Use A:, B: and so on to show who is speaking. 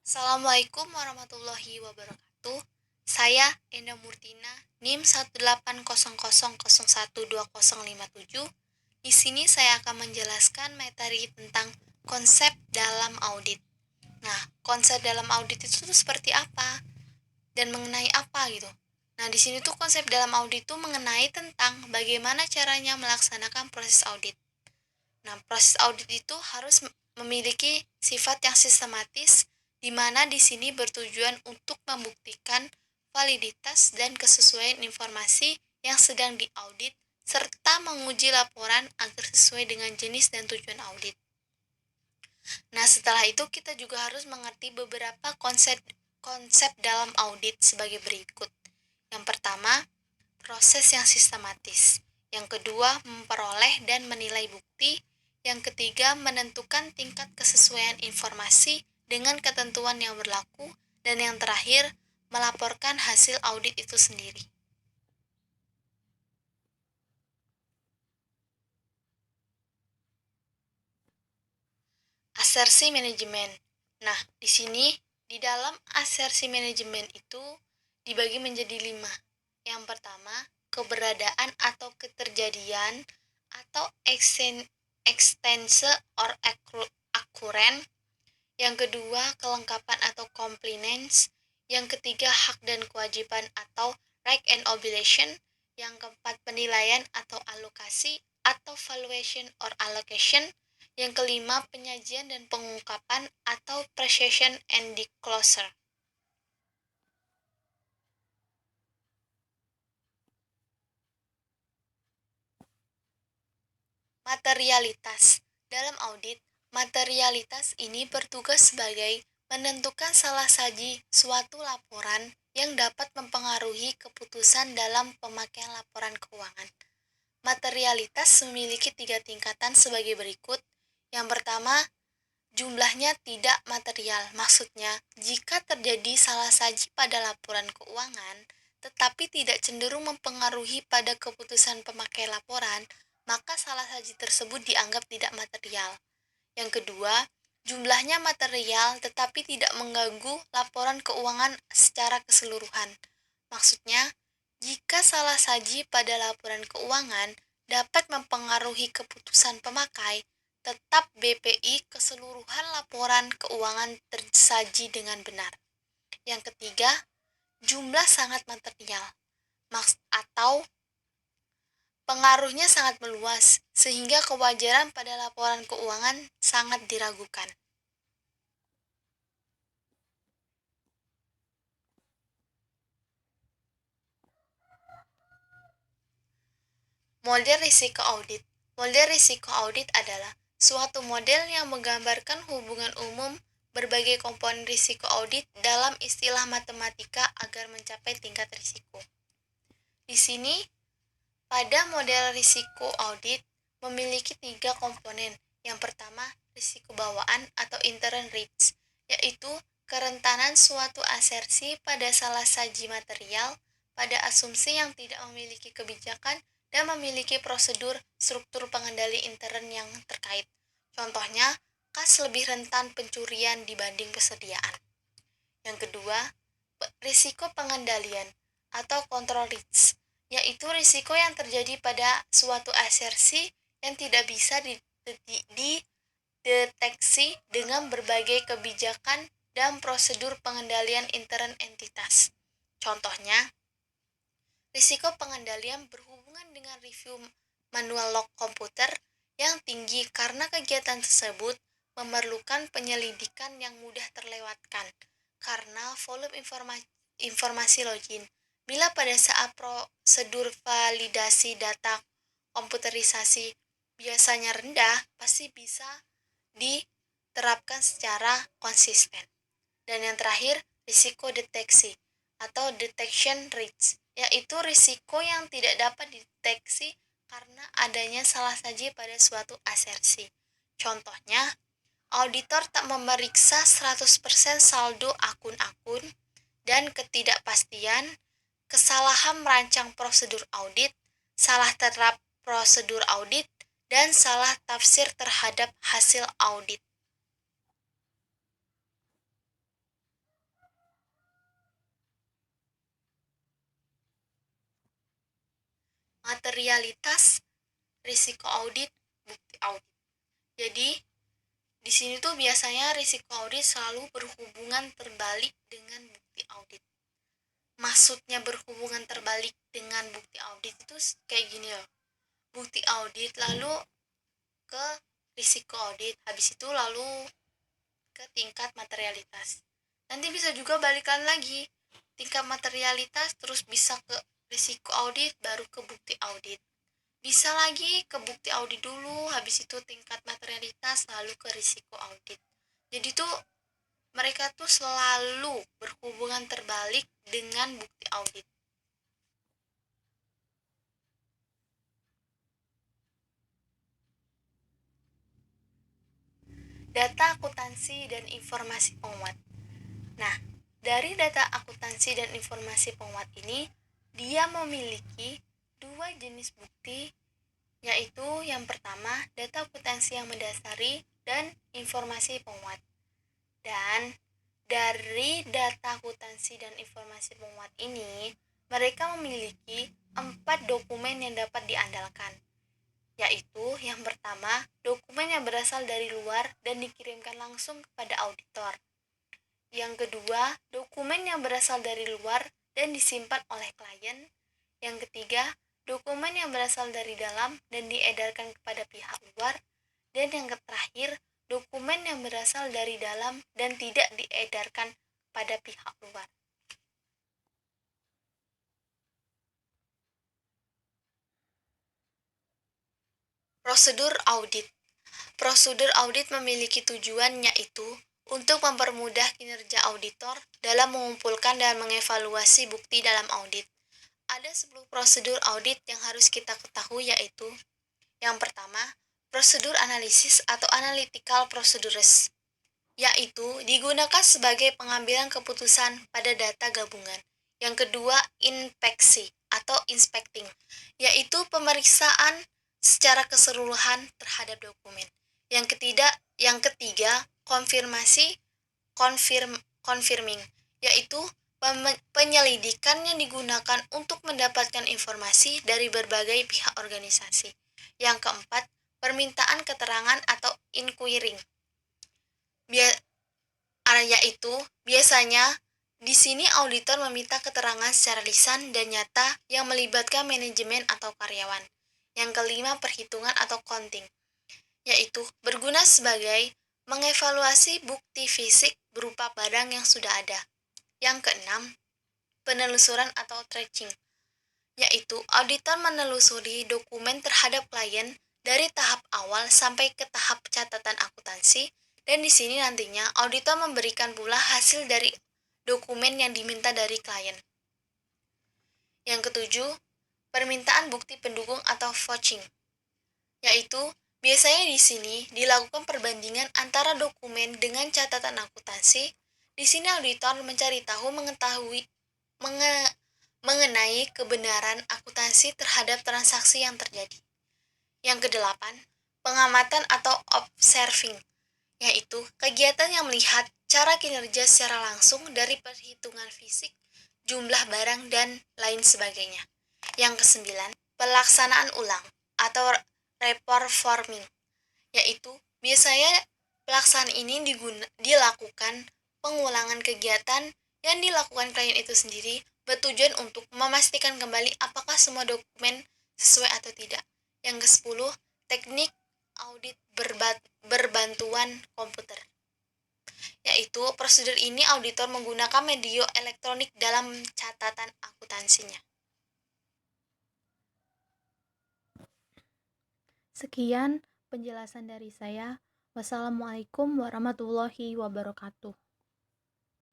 A: Assalamualaikum warahmatullahi wabarakatuh. Saya Enda Murtina, NIM 18000012057. Di sini saya akan menjelaskan materi tentang konsep dalam audit. Nah, konsep dalam audit itu tuh seperti apa dan mengenai apa gitu. Nah, di sini tuh konsep dalam audit itu mengenai tentang bagaimana caranya melaksanakan proses audit. Nah, proses audit itu harus memiliki sifat yang sistematis, di mana di sini bertujuan untuk membuktikan validitas dan kesesuaian informasi yang sedang diaudit, serta menguji laporan agar sesuai dengan jenis dan tujuan audit. Nah, setelah itu kita juga harus mengerti beberapa konsep dalam audit sebagai berikut. Yang pertama, proses yang sistematis. Yang kedua, memperoleh dan menilai bukti. Yang ketiga, menentukan tingkat kesesuaian informasi dengan ketentuan yang berlaku. Dan yang terakhir, melaporkan hasil audit itu sendiri. Asersi manajemen. Nah, di sini, di dalam asersi manajemen itu dibagi menjadi 5. Yang pertama, keberadaan atau keterjadian atau extense or occurrence. Yang kedua, kelengkapan atau compliance. Yang ketiga, hak dan kewajiban atau right and obligation. Yang keempat, penilaian atau alokasi atau valuation or allocation. Yang kelima, penyajian dan pengungkapan atau precision and disclosure. Materialitas. Dalam audit, materialitas ini bertugas sebagai menentukan salah saji suatu laporan yang dapat mempengaruhi keputusan dalam pemakaian laporan keuangan. Materialitas memiliki 3 tingkatan sebagai berikut. Yang pertama, jumlahnya tidak material. Maksudnya, jika terjadi salah saji pada laporan keuangan, tetapi tidak cenderung mempengaruhi pada keputusan pemakai laporan, maka salah saji tersebut dianggap tidak material. Yang kedua, jumlahnya material tetapi tidak mengganggu laporan keuangan secara keseluruhan. Maksudnya, jika salah saji pada laporan keuangan dapat mempengaruhi keputusan pemakai, tetap BPI keseluruhan laporan keuangan tersaji dengan benar. Yang ketiga, jumlah sangat material atau pengaruhnya sangat meluas, sehingga kewajaran pada laporan keuangan sangat diragukan. Model risiko audit. Model risiko audit adalah suatu model yang menggambarkan hubungan umum berbagai komponen risiko audit dalam istilah matematika agar mencapai tingkat risiko. Di sini, pada model risiko audit memiliki 3 komponen. Yang pertama, risiko bawaan atau inherent risk, yaitu kerentanan suatu asersi pada salah saji material pada asumsi yang tidak memiliki kebijakan dan memiliki prosedur struktur pengendali intern yang terkait. Contohnya, kas lebih rentan pencurian dibanding persediaan. Yang kedua, risiko pengendalian atau control risk, yaitu risiko yang terjadi pada suatu asersi yang tidak bisa dideteksi dengan berbagai kebijakan dan prosedur pengendalian intern entitas. Contohnya, risiko pengendalian berhubungan dengan review manual log komputer yang tinggi karena kegiatan tersebut memerlukan penyelidikan yang mudah terlewatkan karena volume informasi login. Bila pada saat prosedur validasi data komputerisasi biasanya rendah, pasti bisa diterapkan secara konsisten. Dan yang terakhir, risiko deteksi atau detection risk, yaitu risiko yang tidak dapat dideteksi karena adanya salah saji pada suatu asersi. Contohnya, auditor tak memeriksa 100% saldo akun-akun dan ketidakpastian, kesalahan merancang prosedur audit, salah terap prosedur audit, dan salah tafsir terhadap hasil audit. materialitas, risiko audit, bukti audit. Jadi, di sini tuh biasanya risiko audit selalu berhubungan terbalik dengan bukti audit. Maksudnya berhubungan terbalik dengan bukti audit itu kayak gini loh. Bukti audit lalu ke risiko audit, habis itu lalu ke tingkat materialitas. Nanti bisa juga balikan lagi, tingkat materialitas terus bisa ke risiko audit baru ke bukti audit. Bisa lagi ke bukti audit dulu, habis itu tingkat materialitas lalu ke risiko audit. Jadi tuh mereka tuh selalu berhubungan terbalik dengan bukti audit. Data akuntansi dan informasi penguat. Nah, dari data akuntansi dan informasi penguat ini, dia memiliki dua jenis bukti, yaitu yang pertama, data akuntansi yang mendasari dan informasi penguat. Dan dari data akuntansi dan informasi penguat ini, mereka memiliki 4 dokumen yang dapat diandalkan, yaitu yang pertama, dokumen yang berasal dari luar dan dikirimkan langsung kepada auditor. Yang kedua, dokumen yang berasal dari luar dan disimpan oleh klien. Yang ketiga, dokumen yang berasal dari dalam dan diedarkan kepada pihak luar. Dan yang terakhir, dokumen yang berasal dari dalam dan tidak diedarkan pada pihak luar. Prosedur audit. Prosedur audit memiliki tujuan yaitu untuk mempermudah kinerja auditor dalam mengumpulkan dan mengevaluasi bukti dalam audit. Ada 10 prosedur audit yang harus kita ketahui, yaitu yang pertama, prosedur analisis atau analytical procedures, yaitu digunakan sebagai pengambilan keputusan pada data gabungan. Yang kedua, inspeksi atau inspecting, yaitu pemeriksaan secara keseluruhan terhadap dokumen. Yang ketiga, konfirmasi confirming, yaitu penyelidikan yang digunakan untuk mendapatkan informasi dari berbagai pihak organisasi. Yang keempat, permintaan keterangan atau inquiring. Yaitu biasanya di sini auditor meminta keterangan secara lisan dan nyata yang melibatkan manajemen atau karyawan. Yang kelima, perhitungan atau counting, yaitu berguna sebagai mengevaluasi bukti fisik berupa barang yang sudah ada. Yang keenam, penelusuran atau tracking, yaitu auditor menelusuri dokumen terhadap klien dari tahap awal sampai ke tahap catatan akuntansi, dan di sini nantinya auditor memberikan pula hasil dari dokumen yang diminta dari klien. Yang ketujuh, permintaan bukti pendukung atau vouching, yaitu biasanya di sini dilakukan perbandingan antara dokumen dengan catatan akuntansi. Di sini auditor mencari tahu mengenai kebenaran akuntansi terhadap transaksi yang terjadi. Yang kedelapan, pengamatan atau observing, yaitu kegiatan yang melihat cara kinerja secara langsung dari perhitungan fisik, jumlah barang, dan lain sebagainya. Yang kesembilan, pelaksanaan ulang atau reforming, yaitu biasanya pelaksanaan ini dilakukan pengulangan kegiatan yang dilakukan klien itu sendiri, bertujuan untuk memastikan kembali apakah semua dokumen sesuai atau tidak. Yang ke-10, teknik audit berbantuan komputer, yaitu prosedur ini auditor menggunakan media elektronik dalam catatan akuntansinya.
B: Sekian penjelasan dari saya. Wassalamualaikum warahmatullahi wabarakatuh.